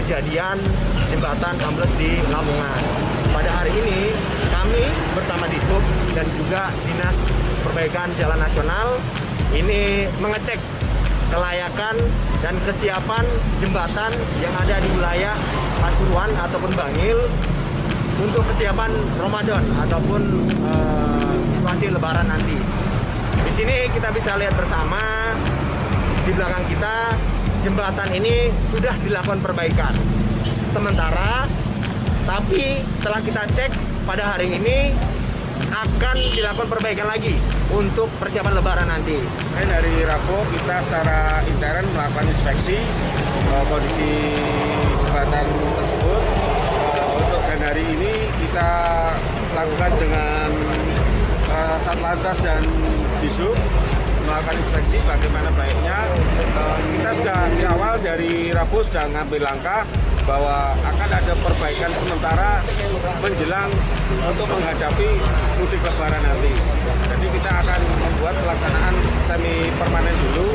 kejadian jembatan ambles di Lamongan. Pada hari ini kami bersama Dishub dan juga Dinas Perbaikan Jalan Nasional ini mengecek kelayakan dan kesiapan jembatan yang ada di wilayah Pasuruan ataupun Bangil untuk kesiapan Ramadan ataupun situasi Lebaran nanti. Di sini kita bisa lihat bersama di belakang kita jembatan ini sudah dilakukan perbaikan sementara, tapi setelah kita cek pada hari ini akan dilakukan perbaikan lagi untuk persiapan Lebaran nanti. Dari Rabu kita secara intern melakukan inspeksi kondisi jembatan tersebut. Untuk hari ini kita lakukan dengan Satlantas dan Dishub melakukan inspeksi bagaimana baiknya. Kita sudah di awal dari Rabu sudah ngambil langkah bahwa akan ada perbaikan sementara menjelang untuk menghadapi mudik Lebaran nanti. Jadi kita akan membuat pelaksanaan semi permanen dulu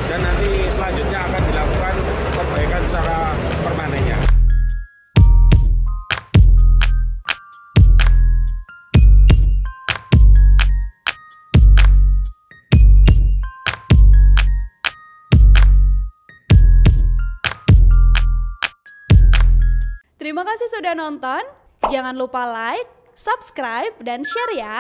dan nanti selanjutnya akan dilakukan perbaikan secara permanennya. Terima kasih sudah nonton. Jangan lupa like, subscribe, dan share ya.